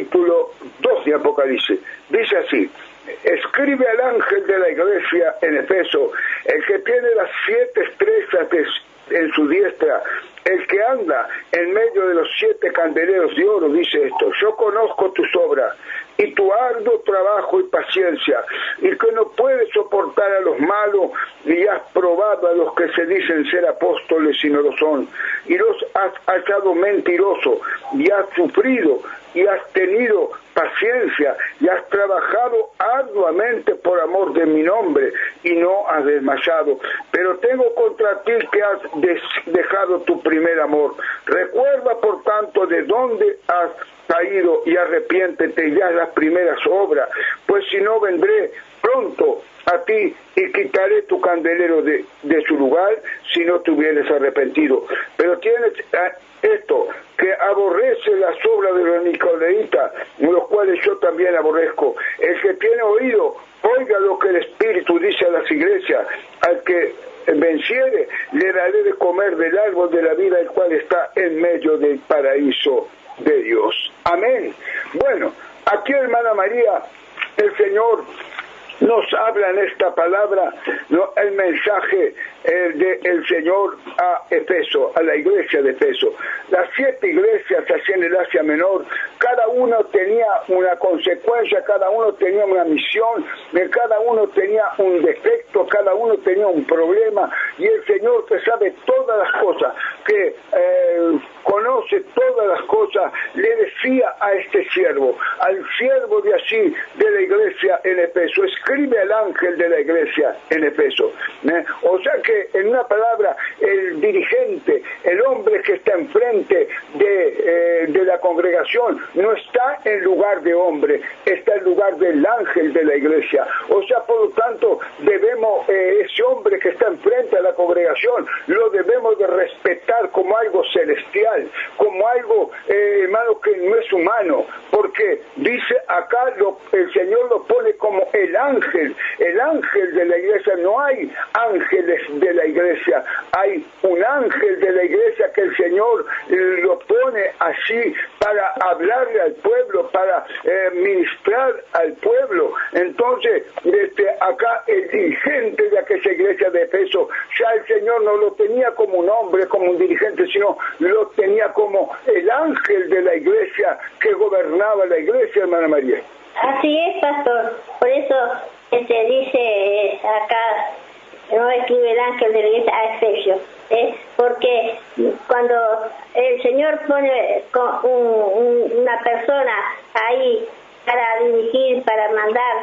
capítulo 2 de Apocalipsis. Dice así: escribe al ángel de la iglesia en Efeso, el que tiene las 7 estrellas en su diestra, el que anda en medio de los 7 candeleros de oro, dice esto: yo conozco tus obras y tu arduo trabajo y paciencia, y que no puedes soportar a los malos, y has probado a los que se dicen ser apóstoles y no lo son, y los has hallado mentirosos, y has sufrido y has tenido paciencia y has trabajado arduamente por amor de mi nombre y no has desmayado. Pero tengo contra ti que has dejado tu primer amor. Recuerda por tanto de dónde has caído y arrepiéntete y haz las primeras obras, pues si no vendré pronto a ti y quitaré tu candelero de su lugar si no te hubieres arrepentido. Pero tienes esto, que aborrece las obras de los nicolaítas, los cuales yo también aborrezco. El que tiene oído, oiga lo que el Espíritu dice a las iglesias. Al que venciere, le daré de comer del árbol de la vida, el cual está en medio del paraíso de Dios. Amén. Bueno, aquí, hermana María, el Señor nos habla en esta palabra, ¿no?, el mensaje del Señor a Efeso, a la iglesia de Efeso. Las 7 iglesias allí en el Asia Menor, cada uno tenía una consecuencia, cada uno tenía una misión, cada uno tenía un defecto, cada uno tenía un problema, y el Señor, que sabe todas las cosas, que conoce todas las cosas, le decía a este siervo, al siervo de allí, de la iglesia en Efeso: escribe al ángel de la iglesia en Efeso. O sea que, en una palabra, el dirigente, el hombre que está enfrente de la congregación, no está en lugar de hombre, está en lugar del ángel de la iglesia. O sea, por lo tanto, debemos, ese hombre que está enfrente a la congregación, lo debemos de respetar como algo celestial, como algo, hermano, que no es humano, porque dice acá, el Señor lo pone como el ángel de la iglesia. No hay ángeles de la iglesia, hay un ángel de la iglesia que el Señor lo pone así para hablarle al pueblo, para ministrar al pueblo. Entonces, acá el dirigente de aquella iglesia de Efeso, ya el Señor no lo tenía como un hombre, como un dirigente, sino lo tenía como el ángel de la iglesia que gobernaba la iglesia, hermana María. Así es, pastor. Por eso dice acá, no escribe el ángel de la iglesia a Efesios, porque cuando el Señor pone una persona ahí para dirigir, para mandar,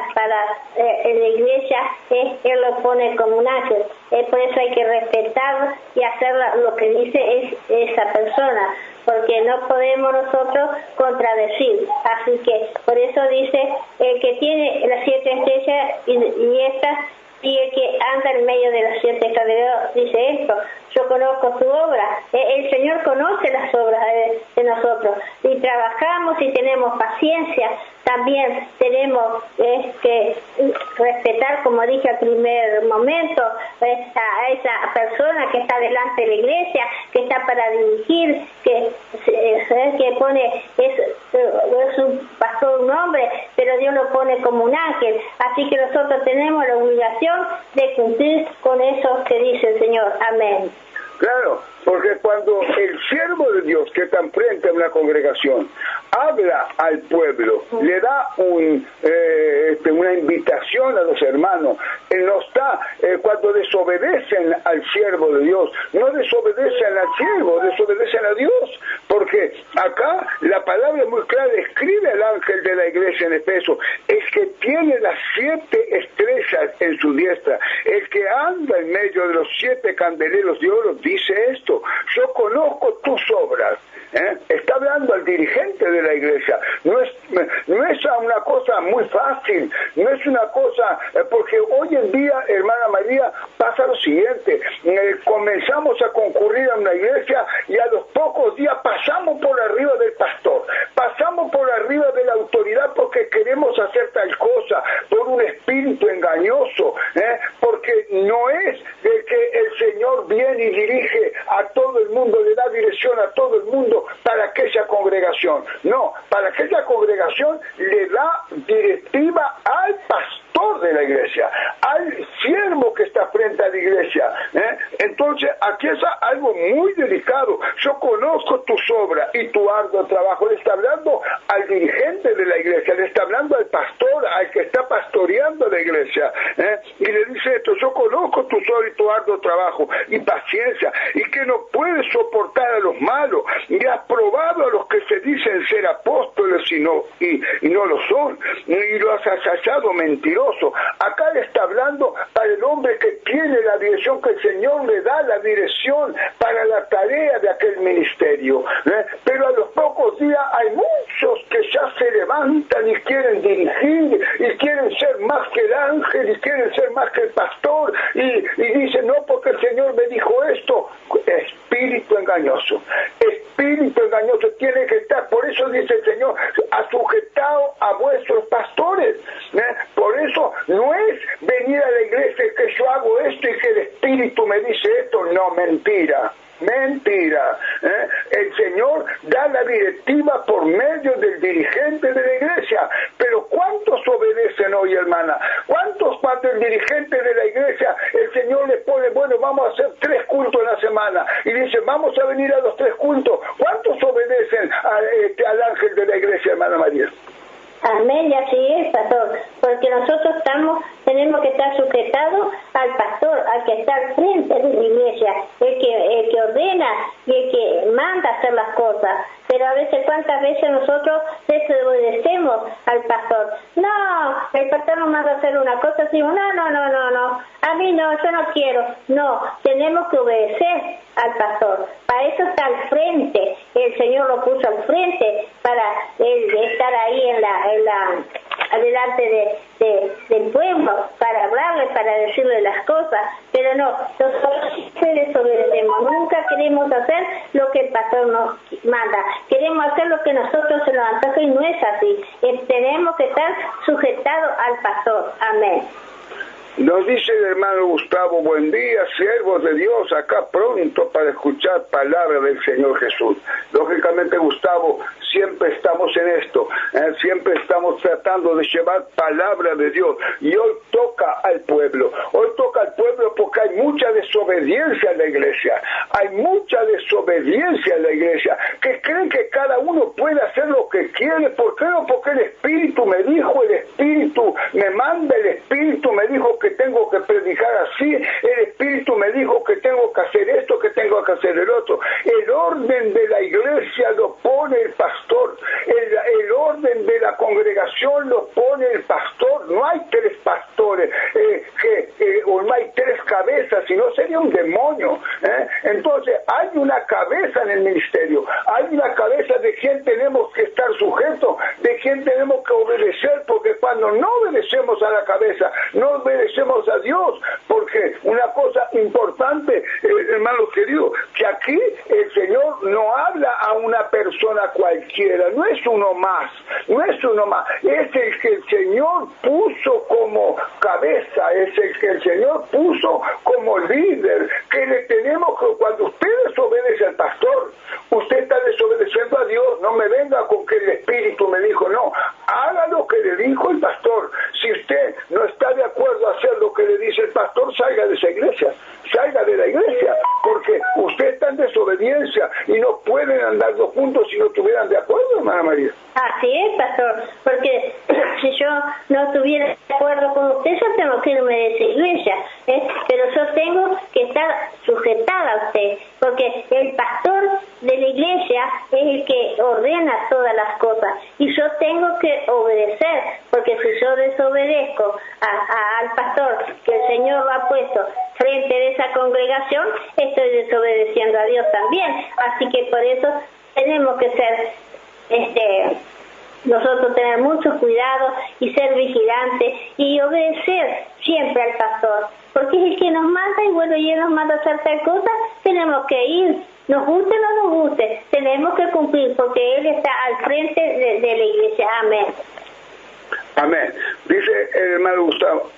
en la iglesia, Él lo pone como un ángel. Por eso hay que respetarlo y hacer lo que dice esa persona, porque no podemos nosotros contradecir. Así que por eso dice, el que tiene las 7 estrellas y estas, y el que anda en medio de las 7 candeleros, dice esto: yo conozco tu obra. El Señor conoce las obras de nosotros, y trabajamos y tenemos paciencia. También tenemos que respetar, como dije al primer momento, a esa persona que está delante de la iglesia, que está para dirigir, que pone, es un pastor, un hombre, pero Dios lo pone como un ángel. Así que nosotros tenemos la obligación de cumplir con eso que dice el Señor. Amén. Claro, porque cuando el siervo de Dios que está enfrente a una congregación habla al pueblo, le da una invitación a los hermanos, él no está, cuando desobedecen al siervo de Dios, no desobedecen al siervo, desobedecen a Dios, porque acá la palabra es muy clara: escribe al ángel de la iglesia en Efeso, el que tiene las 7 estrellas en su diestra, el que anda en medio de los 7 candeleros de oro, dice esto: yo conozco tus obras. Está hablando al dirigente de la iglesia. No es una cosa muy fácil, no es una cosa, porque hoy en día, hermana María, pasa lo siguiente: comenzamos a concurrir a una iglesia y a los pocos días pasamos por arriba del pastor, pasamos por arriba de la autoridad, porque queremos hacer tal cosa, por un espíritu engañoso, porque no es de que el Señor viene y dirige a todo el mundo, le da dirección a todo el mundo para aquella congregación. No, para aquella congregación le da directiva al pastor de la iglesia, al siervo que está frente a la iglesia. Entonces, aquí es algo muy delicado. Yo conozco tus obras y tu arduo trabajo. Le está hablando al dirigente de la iglesia, le está hablando al pastor, al que está pastoreando la iglesia, y le dice esto: yo conozco tus obras y tu arduo trabajo y paciencia, y que no puedes soportar a los malos, y has probado a los que se dicen ser apóstoles y no lo son, y lo has hallado mentiroso. Acá le está hablando para el hombre que tiene la dirección, que el Señor le da la dirección para la tarea de aquel ministerio, pero a los pocos días hay muchos que ya se levantan y quieren dirigir, y quieren ser más que el ángel, y quieren ser más que el pastor, y dicen: no, porque el Señor me dijo esto. Espíritu engañoso tiene que estar. Por eso dice el Señor: sujetado a vuestros pastores. Por eso no es venir a la iglesia que yo hago esto y que el Espíritu me dice esto. No, mentira. El Señor da la directiva por medio del dirigente de la iglesia. Pero ¿cuántos obedecen hoy, hermana? ¿Cuántos, cuando el dirigente de la iglesia, el Señor les pone: bueno, vamos a hacer 3 cultos en la semana, y dice: vamos a venir a los 3 cultos? ¿Cuántos obedecen al ángel de la iglesia, hermana María? Amén, y así es, pastor, porque nosotros tenemos que estar sujetados al pastor, al que está al frente de la iglesia, el que ordena y el que manda hacer las cosas. Pero a veces, ¿cuántas veces nosotros desobedecemos al pastor? No, el pastor nos manda a hacer una cosa, decimos: no, a mí no, yo no quiero. No, tenemos que obedecer al pastor. Para eso está al frente, el Señor lo puso al frente para estar ahí delante del pueblo, para hablarle, para decirle las cosas. Pero no, nosotros siempre desobedecemos, nunca queremos hacer lo que el pastor nos manda, queremos hacer lo que nosotros se nos antoja, y no es así. Tenemos que estar sujetados al pastor. Amén. Nos dice el hermano Gustavo: buen día, siervos de Dios, acá pronto para escuchar palabra del Señor Jesús. Lógicamente, Gustavo, siempre estamos en esto, siempre estamos tratando de llevar palabra de Dios, y hoy toca al pueblo porque hay mucha desobediencia en la iglesia, que creen que cada uno puede hacer lo que quiere. ¿Por qué no? Porque el Espíritu me dijo, el Espíritu me manda, el Espíritu me dijo que tengo que predicar así, el Espíritu me dijo que tengo que hacer esto, que tengo que hacer el otro. El orden de la iglesia lo pone el pastor, el orden de la congregación lo pone el pastor. No hay 3 pastores, o no hay 3 cabezas, sino sería un demonio. Entonces hay una cabeza en el ministerio, hay una cabeza de quien tenemos que estar sujetos, de quien tenemos que obedecer, porque cuando no obedecemos a la cabeza, no obedecemos a Dios. Porque una cosa importante, hermanos queridos, que aquí el Señor no habla a una persona cualquiera, no es uno más, es el que el Señor puso como cabeza, es el que el Señor puso como líder, que le tenemos que, cuando usted desobedece al pastor, usted está desobedeciendo a Dios. No me venga con que el Espíritu me dijo, no, haga lo que le dijo el pastor. Si usted no está de acuerdo a hacer lo que le dice el pastor, salga de esa iglesia, salga de la iglesia, porque usted está en desobediencia y no pueden andar dos juntos si no estuvieran de acuerdo, hermana María. Así es, pastor, porque si yo no estuviera de acuerdo con usted, yo tengo que irme de esa iglesia, pero yo tengo que estar sujetada a usted, porque el pastor de la iglesia es el que ordena todas las cosas, y yo tengo que obedecer, porque si yo desobedezco al pastor que el Señor lo ha puesto frente de esa congregación, estoy desobedeciendo a Dios también. Así que por eso tenemos que ser nosotros tener mucho cuidado y ser vigilantes y obedecer siempre al pastor, porque es el que nos manda, y bueno, y él nos manda a hacer tal cosa, tenemos que ir, nos guste o no nos guste, tenemos que cumplir, porque él está al frente de la iglesia. Amén. Amén. Dice el hermano Gustavo: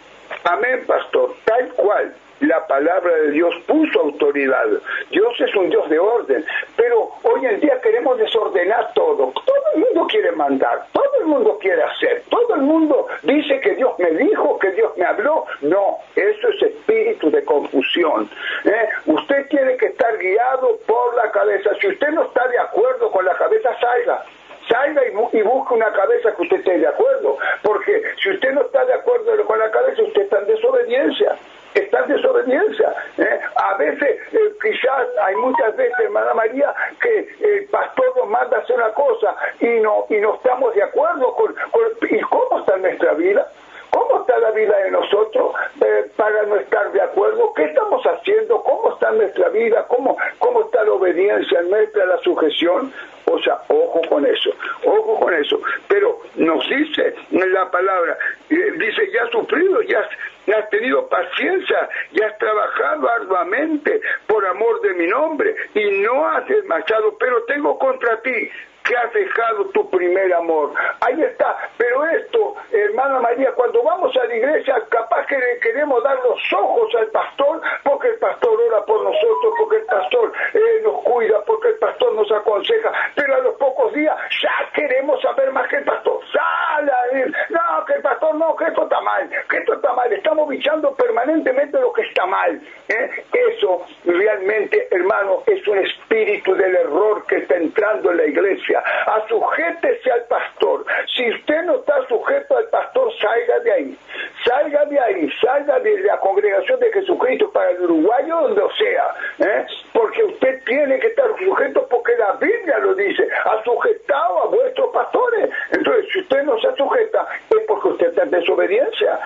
amén, pastor, tal cual. la palabra de Dios puso autoridad. Dios es un Dios de orden, pero hoy en día queremos desordenar todo. Todo el mundo quiere mandar, todo el mundo quiere hacer, todo el mundo dice que Dios me dijo, que Dios me habló. No, eso es espíritu de confusión. Usted tiene que estar guiado por la cabeza. Si usted no está de acuerdo con la cabeza, salga y busque una cabeza que usted esté de acuerdo, porque si usted no está de acuerdo con la cabeza, usted está en desobediencia. A veces, quizás hay muchas veces, hermana María, que el pastor nos manda a hacer una cosa y no estamos de acuerdo con ¿y cómo está nuestra vida? ¿Cómo está la vida de nosotros para no estar de acuerdo? ¿Qué estamos haciendo? ¿Cómo está nuestra vida? ¿Cómo está la obediencia nuestra, la sujeción? O sea, ojo con eso. Pero nos dice la palabra, dice, ya has sufrido, ya has tenido paciencia, ya has trabajado arduamente por amor de mi nombre y no has desmayado, pero tengo contra ti que has dejado tu primer amor. Ahí está. Pero esto, hermana María, cuando vamos a la iglesia, capaz que le queremos dar los ojos al pastor, porque el pastor ora por nosotros, porque el pastor nos cuida, porque el pastor nos aconseja, pero a los pocos días ya queremos saber más que el pastor. No, que el pastor no, que esto está mal, estamos bichando permanentemente lo que está mal. Eso realmente, hermano, es un espíritu del error que está entrando en la iglesia. Asujétese al pastor. Si usted no está sujeto al pastor, salga de ahí, salga de la congregación de Jesucristo para el uruguayo, donde sea, porque usted tiene que estar sujeto, porque la Biblia lo dice, sujetado a vuestros pastores. Entonces, si usted no se sujeta, es porque usted está en desobediencia.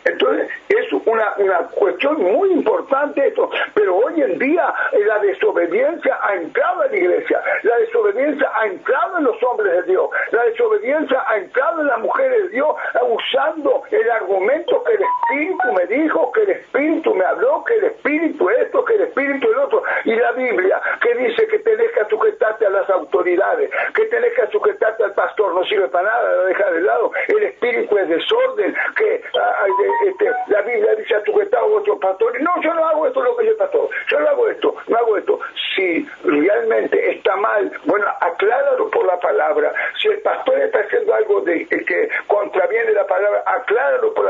Entonces, es una cuestión muy importante esto. Pero hoy en día la desobediencia ha entrado en la iglesia, la desobediencia ha entrado en los hombres de Dios, la desobediencia ha entrado en las mujeres de Dios, usando el argumento que el Espíritu me dijo, que el Espíritu me habló, que el Espíritu esto, que el Espíritu el otro. Y la Biblia que dice que tenés que sujetarte a las autoridades, que tenés que sujetarte al pastor, no sirve para nada, lo deja de lado. El espíritu es desorden, que la Biblia dice sujetado a vuestros pastores. No, yo no hago esto lo que yo pastor, yo no hago esto. Si realmente está mal, bueno, acláralo por la palabra. Si el pastor está haciendo algo que contraviene la palabra, acláralo por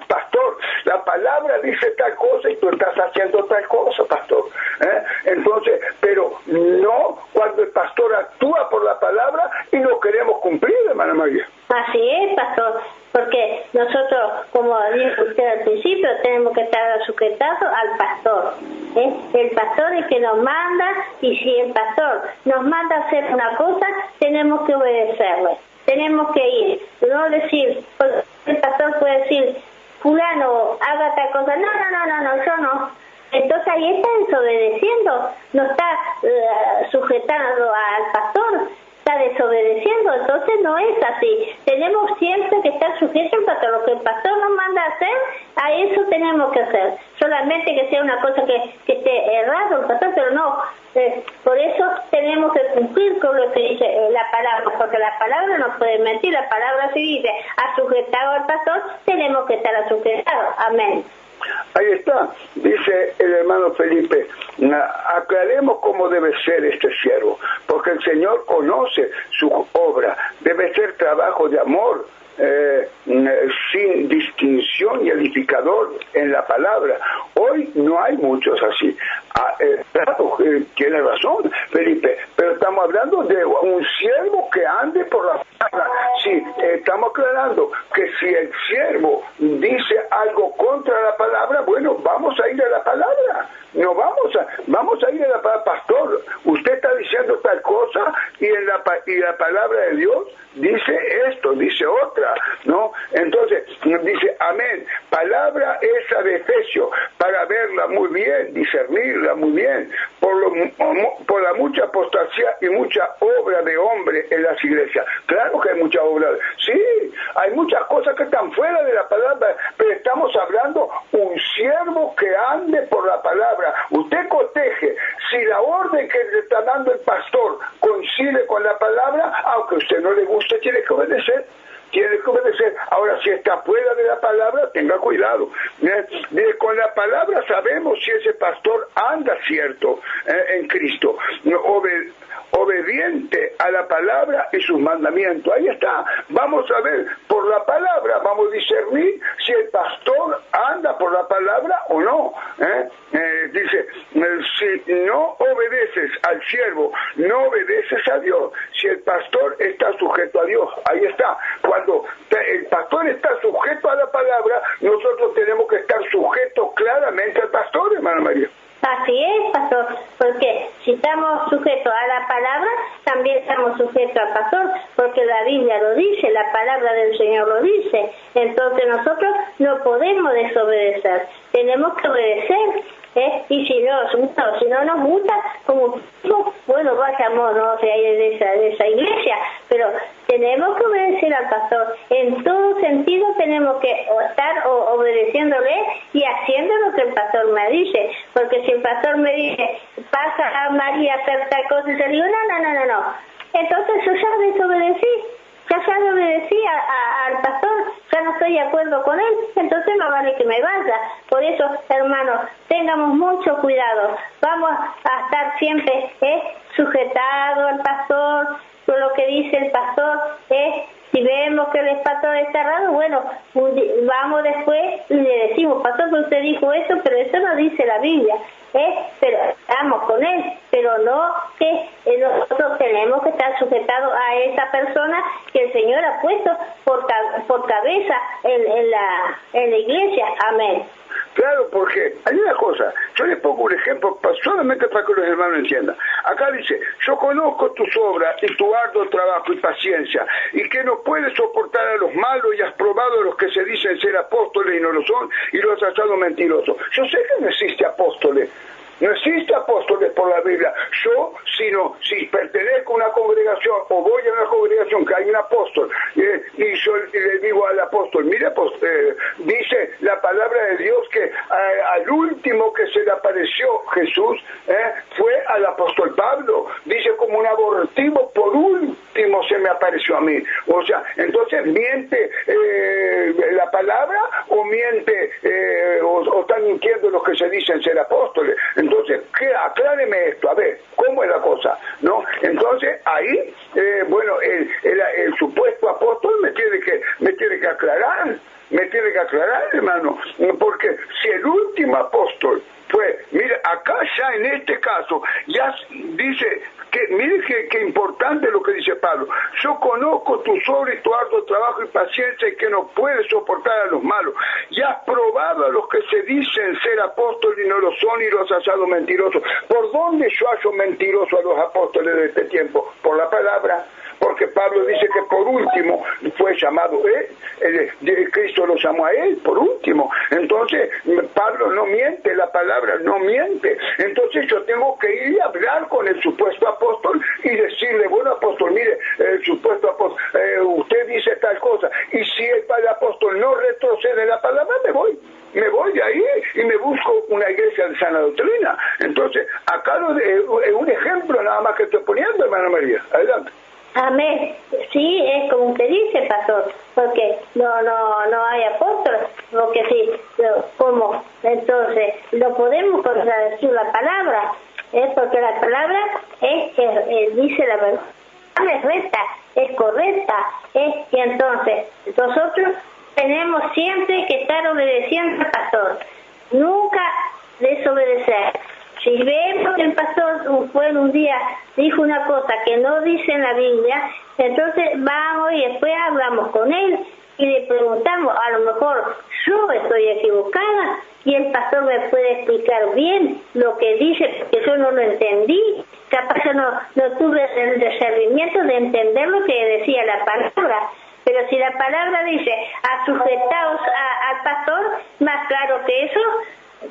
pastor. La palabra dice tal cosa y tú estás haciendo tal cosa, pastor. Entonces, pero no cuando el pastor actúa por la palabra y no queremos cumplir, hermana María. Así es, pastor, porque nosotros, como dijo usted al principio, tenemos que estar sujetados al pastor. El pastor es que nos manda, y si el pastor nos manda a hacer una cosa, tenemos que obedecerle, tenemos que ir, no decir, el pastor puede decir, fulano, haga tal cosa, no, yo no. Entonces ahí está desobedeciendo, no está sujetando al pastor, está desobedeciendo. Entonces no es así. Tenemos siempre que estar sujetos al pastor. Lo que el pastor nos manda a hacer, a eso tenemos que hacer. Solamente que sea una cosa que esté errado el pastor, pero no. Por eso tenemos que cumplir con lo que dice la palabra, porque la palabra no puede mentir. La palabra si dice sujetado al pastor, tenemos que estar sujetados. Amén. Ahí está, dice el hermano Felipe, aclaremos cómo debe ser este siervo, porque el Señor conoce su obra, debe ser trabajo de amor, sin distinción y edificador en la palabra. Hoy no hay muchos así. Claro, tiene razón Felipe, pero estamos hablando de un siervo que ande por la palabra. Sí, estamos aclarando que si el siervo dice algo contra la palabra, bueno, vamos a ir a la palabra. No vamos a ir a la palabra. Pastor, usted está diciendo tal cosa y la palabra de Dios dice esto, dice otra, ¿no? Entonces, dice, amén, palabra esa de Efesios, para verla muy bien, discernirla muy bien, por la mucha apostasía y mucha obra de hombre en las iglesias. Claro que hay mucha obra, sí, hay muchas cosas que están fuera de la palabra, pero estamos hablando un siervo que ande por la palabra. Usted coteje, si la orden que le está dando el pastor coincide con la palabra, aunque a usted no le guste, tiene que obedecer. tiene que obedecer. Ahora, si está fuera de la palabra, tenga cuidado. Con la palabra sabemos si ese pastor anda cierto en Cristo, obediente a la palabra y sus mandamientos. Ahí está. Vamos a ver, por la palabra vamos a discernir si el pastor anda por la palabra o no. Dice, si no obedeces al siervo, no obedeces a Dios. Si el pastor está sujeto a Dios, ahí está. Cuando el pastor está sujeto a la palabra, nosotros tenemos que estar sujetos claramente al pastor, hermana María. Así es, pastor, porque si estamos sujetos a la palabra, también estamos sujetos al pastor, porque la Biblia lo dice, la palabra del Señor lo dice. Entonces nosotros no podemos desobedecer, tenemos que obedecer. Y si no nos gusta, como bueno, vayamos de esa iglesia, pero tenemos que obedecer al pastor. En todo sentido tenemos que estar obedeciéndole y haciendo lo que el pastor me dice, porque si el pastor me dice, pasa a María a hacer tal cosa, y yo digo, no, entonces yo ya desobedecí. Ya le obedecí al pastor, ya no estoy de acuerdo con él, entonces no vale que me vaya. Por eso, hermanos, tengamos mucho cuidado. Vamos a estar siempre sujetados al pastor, con lo que dice el pastor. Si vemos que el pastor está errado, bueno, vamos después y le decimos, pastor, que usted dijo eso, pero eso no dice la Biblia. Pero estamos con él, pero no que nosotros tenemos que estar sujetados a esa persona que el Señor ha puesto por cabeza en la iglesia. Amén. Claro, porque hay una cosa, yo les pongo un ejemplo solamente para que los hermanos entiendan. Acá dice, yo conozco tus obras y tu arduo trabajo y paciencia, y que no puedes soportar a los malos y has probado a los que se dicen ser apóstoles y no lo son, y los has hallado mentirosos. Yo sé que no existe apóstoles. No existe apóstoles por la Biblia. Yo, si pertenezco a una congregación o voy a una congregación que hay un apóstol y yo le digo al apóstol, mire, dice la palabra de Dios que al último que se le apareció Jesús fue al apóstol Pablo. Dice como un abortivo, por último se me apareció a mí. O sea, entonces miente la palabra o miente o están mintiendo los que se dicen ser apóstoles. Entonces, acláreme esto, a ver, ¿cómo es la cosa? ¿No? Entonces, ahí, el supuesto apóstol me tiene que aclarar, hermano, porque si el último apóstol fue, mire, acá ya en este caso, ya dice que, mire que importante lo que dice Pablo, yo conozco tu obras y tu arduo trabajo y paciencia y que no puedes soportar a los malos, y has probado a los que se dicen ser apóstoles y no lo son y los has hallado mentirosos. ¿Por dónde yo hallo mentiroso a los apóstoles de este tiempo? Por la palabra. Porque Pablo dice que por último fue llamado Cristo lo llamó a él, por último. Entonces, Pablo no miente, la palabra no miente. Entonces yo tengo que ir a hablar con el supuesto apóstol y decirle, bueno, apóstol, mire, el supuesto apóstol, usted dice tal cosa, y si el apóstol no retrocede la palabra, me voy de ahí y me busco una iglesia de sana doctrina. Entonces, acá es un ejemplo nada más que estoy poniendo, hermana María. Adelante. Amén. Sí, es como usted dice, pastor, porque no hay apóstoles, porque sí, ¿cómo? Entonces, no podemos contradecir la palabra, porque la palabra dice la verdad, es recta, es correcta, y entonces nosotros tenemos siempre que estar obedeciendo al pastor, nunca desobedecer. Si vemos que el pastor un día dijo una cosa que no dice en la Biblia, entonces vamos y después hablamos con él y le preguntamos, a lo mejor yo estoy equivocada y el pastor me puede explicar bien lo que dice, porque yo no lo entendí, capaz yo no tuve el discernimiento de entender lo que decía la palabra. Pero si la palabra dice, sujetaos al pastor, más claro que eso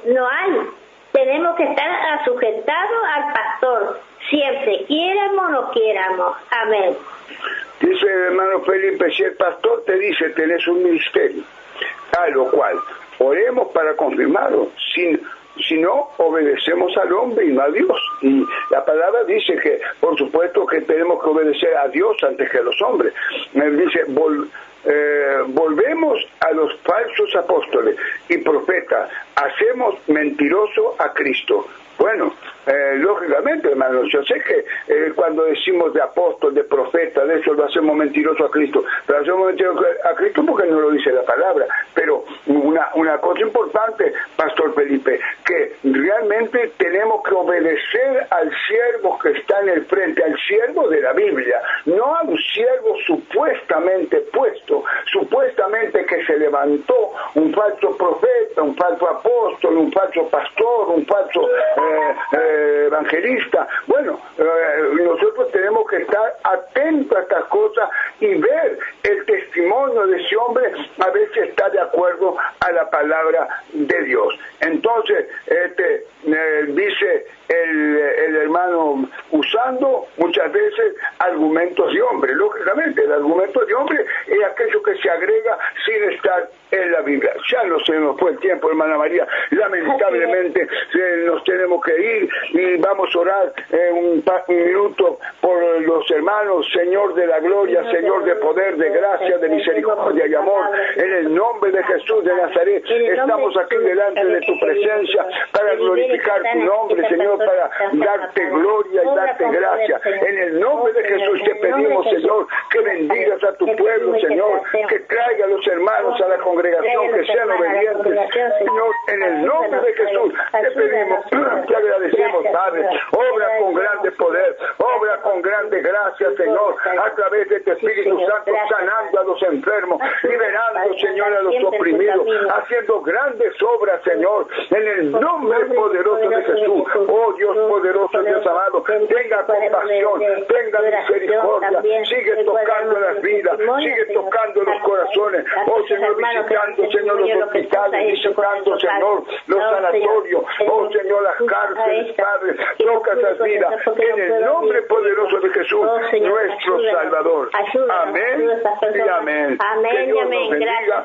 no hay. Tenemos que estar sujetados al pastor, siempre, quieramos o no quieramos. Amén. Dice el hermano Felipe, si el pastor te dice tenés un ministerio, a lo cual oremos para confirmarlo, si no, obedecemos al hombre y no a Dios. Y la palabra dice que, por supuesto, que tenemos que obedecer a Dios antes que a los hombres. Él dice, volvemos a los falsos apóstoles y profetas, hacemos mentiroso a Cristo. Bueno, lógicamente, hermanos, yo sé que cuando decimos de apóstol, de profeta, de eso lo hacemos mentiroso a Cristo, pero hacemos mentiroso a Cristo porque no lo dice la palabra. Pero una cosa importante, Pastor Felipe, que realmente tenemos que obedecer al siervo que está en el frente, al siervo de la Biblia, no a un siervo supuestamente puesto, supuestamente que se levantó, un falso profeta, un falso apóstol, un falso pastor, un falso evangelista. Bueno, nosotros tenemos que estar atentos a estas cosas y ver el testimonio de ese hombre, a ver si está de acuerdo a la palabra de Dios. Entonces, dice el hermano, usando muchas veces argumentos de hombre. Lógicamente, el argumento de hombre es aquello que se agrega sin estar en la Biblia. Ya no se nos fue el tiempo, hermana María. Lamentablemente nos tenemos que ir y vamos a orar un minuto por los hermanos. Señor de la gloria, Señor de poder, de gracia, de misericordia y amor, en el nombre de Jesús de Nazaret, estamos aquí delante de tu presencia para glorificar tu nombre, Señor, para darte gloria y darte gracia. En el nombre de Jesús te pedimos, Señor, que bendigas a tu pueblo, Señor, que traiga a los hermanos a la congregación, que sean obedientes, Señor, en el nombre de Jesús te pedimos, te agradecemos, Padre. Obra con grande poder, obra con grande gracia, Señor, a través de tu Espíritu Santo, sanando a los enfermos, liberando, Señor, a los oprimidos, haciendo grandes obras, Señor, en el nombre poderoso de Jesús. Oh Dios poderoso, Dios amado, tenga compasión, tenga misericordia, sigue tocando las vidas, sigue tocando los corazones. Oh Señor, visitando, Señor, los hospitales, visitando, Señor, los sanatorios, oh Señor, las cárceles, Padre, toca esas vidas, en el nombre poderoso de Jesús, nuestro Salvador. Amén y amén. Que Dios nos bendiga